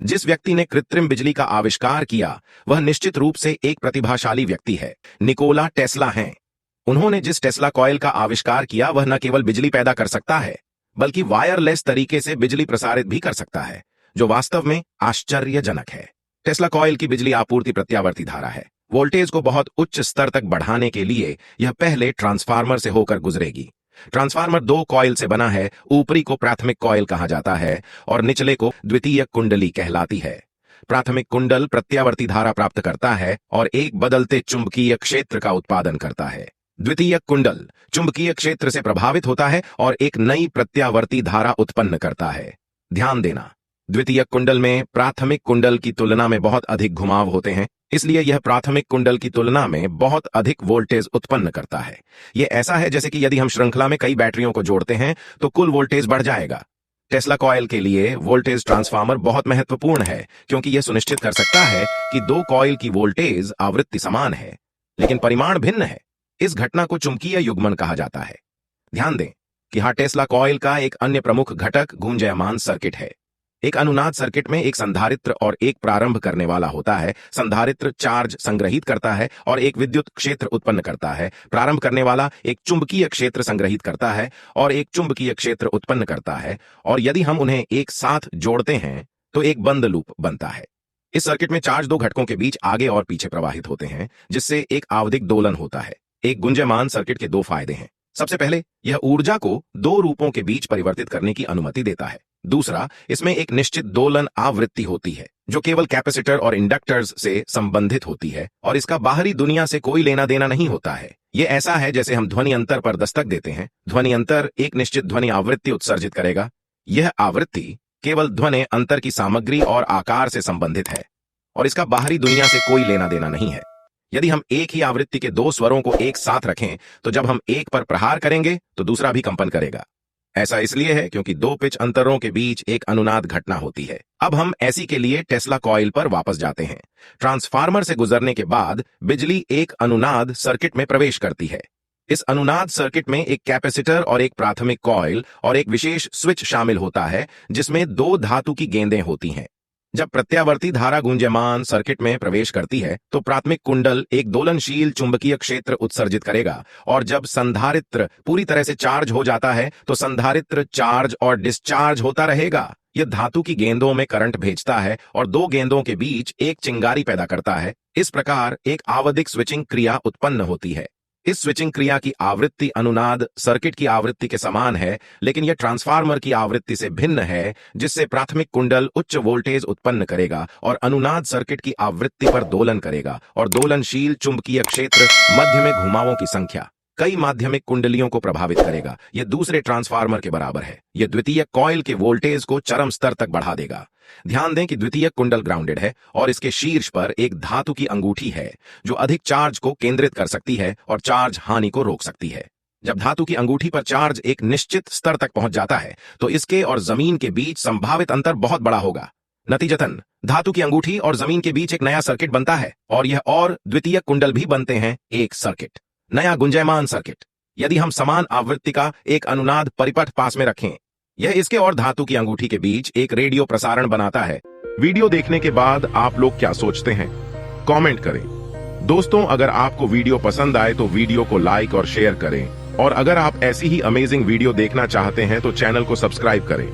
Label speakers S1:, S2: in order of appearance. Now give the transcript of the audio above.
S1: जिस व्यक्ति ने कृत्रिम बिजली का आविष्कार किया वह निश्चित रूप से एक प्रतिभाशाली व्यक्ति है, निकोला टेस्ला हैं। उन्होंने जिस टेस्ला कॉइल का आविष्कार किया वह न केवल बिजली पैदा कर सकता है बल्कि वायरलेस तरीके से बिजली प्रसारित भी कर सकता है, जो वास्तव में आश्चर्यजनक है। टेस्ला कॉइल की बिजली आपूर्ति प्रत्यावर्ती धारा है। वोल्टेज को बहुत उच्च स्तर तक बढ़ाने के लिए यह पहले ट्रांसफार्मर से होकर गुजरेगी। ट्रांसफार्मर दो कॉइल से बना है, ऊपरी को प्राथमिक कॉइल कहा जाता है और निचले को द्वितीयक कुंडली कहलाती है। प्राथमिक कुंडल प्रत्यावर्ती धारा प्राप्त करता है और एक बदलते चुंबकीय क्षेत्र का उत्पादन करता है। द्वितीयक कुंडल चुंबकीय क्षेत्र से प्रभावित होता है और एक नई प्रत्यावर्ती धारा उत्पन्न करता है। ध्यान देना, द्वितीयक कुंडल में प्राथमिक कुंडल की तुलना में बहुत अधिक घुमाव होते हैं, इसलिए यह प्राथमिक कुंडल की तुलना में बहुत अधिक वोल्टेज उत्पन्न करता है। यह ऐसा है जैसे कि यदि हम श्रृंखला में कई बैटरियों को जोड़ते हैं तो कुल वोल्टेज बढ़ जाएगा। टेस्ला कॉइल के लिए वोल्टेज ट्रांसफार्मर बहुत महत्वपूर्ण है क्योंकि यह सुनिश्चित कर सकता है कि दो कॉइल की वोल्टेज आवृत्ति समान है लेकिन परिमाण भिन्न है। इस घटना को चुंबकीय युग्मन कहा जाता है। ध्यान दें कि टेस्ला कॉइल का एक अन्य प्रमुख घटक गुंजयमान सर्किट है। एक अनुनाद सर्किट में एक संधारित्र और एक प्रारंभ करने वाला होता है। संधारित्र चार्ज संग्रहित करता है और एक विद्युत क्षेत्र उत्पन्न करता है। प्रारंभ करने वाला एक चुंबकीय क्षेत्र संग्रहित करता है और एक चुंबकीय क्षेत्र उत्पन्न करता है, और यदि हम उन्हें एक साथ जोड़ते हैं तो एक बंद लूप बनता है। इस सर्किट में चार्ज दो घटकों के बीच आगे और पीछे प्रवाहित होते हैं, जिससे एक आवधिक दोलन होता है। एक गुंजयमान सर्किट के दो फायदे हैं। सबसे पहले, यह ऊर्जा को दो रूपों के बीच परिवर्तित करने की अनुमति देता है। दूसरा, इसमें एक निश्चित दोलन आवृत्ति होती है जो केवल कैपेसिटर और इंडक्टर्स से संबंधित होती है और इसका बाहरी दुनिया से कोई लेना देना नहीं होता है। यह ऐसा है जैसे हम ध्वनि अंतर पर दस्तक देते हैं। ध्वनि अंतर एक निश्चित ध्वनि आवृत्ति उत्सर्जित करेगा। यह आवृत्ति केवल ध्वनि अंतर की सामग्री और आकार से संबंधित है और इसका बाहरी दुनिया से कोई लेना देना नहीं है। यदि हम एक ही आवृत्ति के दो स्वरों को एक साथ रखें तो जब हम एक पर प्रहार करेंगे तो दूसरा भी कंपन करेगा। ऐसा इसलिए है क्योंकि दो पिच अंतरों के बीच एक अनुनाद घटना होती है। अब हम ऐसी के लिए टेस्ला कॉइल पर वापस जाते हैं। ट्रांसफार्मर से गुजरने के बाद बिजली एक अनुनाद सर्किट में प्रवेश करती है। इस अनुनाद सर्किट में एक कैपेसिटर और एक प्राथमिक कॉइल और एक विशेष स्विच शामिल होता है जिसमें दो धातु की गेंदें होती हैं। जब प्रत्यावर्ती धारा गुंजयमान सर्किट में प्रवेश करती है तो प्राथमिक कुंडल एक दोलनशील चुंबकीय क्षेत्र उत्सर्जित करेगा और जब संधारित्र पूरी तरह से चार्ज हो जाता है तो संधारित्र चार्ज और डिस्चार्ज होता रहेगा। यह धातु की गेंदों में करंट भेजता है और दो गेंदों के बीच एक चिंगारी पैदा करता है। इस प्रकार एक आवधिक स्विचिंग क्रिया उत्पन्न होती है। इस स्विचिंग क्रिया की आवृत्ति अनुनाद सर्किट की आवृत्ति के समान है, लेकिन यह ट्रांसफार्मर की आवृत्ति से भिन्न है, जिससे प्राथमिक कुंडल उच्च वोल्टेज उत्पन्न करेगा और अनुनाद सर्किट की आवृत्ति पर दोलन करेगा और दोलनशील चुंबकीय क्षेत्र मध्य में घुमावों की संख्या कई माध्यमिक कुंडलियों को प्रभावित करेगा। यह दूसरे ट्रांसफार्मर के बराबर है। यह द्वितीयक कॉइल के वोल्टेज को चरम स्तर तक बढ़ा देगा। ध्यान दें कि द्वितीयक कुंडल ग्राउंडेड है और इसके शीर्ष पर एक धातु की अंगूठी है जो अधिक चार्ज को केंद्रित कर सकती है और चार्ज हानि को रोक सकती है। जब धातु की अंगूठी पर चार्ज एक निश्चित स्तर तक पहुंच जाता है तो इसके और जमीन के बीच संभावित अंतर बहुत बड़ा होगा। नतीजतन धातु की अंगूठी और जमीन के बीच एक नया सर्किट बनता है और यह और द्वितीयक कुंडल भी बनते हैं एक सर्किट, नया गुंजयमान सर्किट। यदि हम समान आवृत्ति का एक अनुनाद परिपथ पास में रखें, यह इसके और धातु की अंगूठी के बीच एक रेडियो प्रसारण बनाता है। वीडियो देखने के बाद आप लोग क्या सोचते हैं? कमेंट करें। दोस्तों, अगर आपको वीडियो पसंद आए तो वीडियो को लाइक और शेयर करें और अगर आप ऐसी ही अमेजिंग वीडियो देखना चाहते हैं तो चैनल को सब्सक्राइब करें।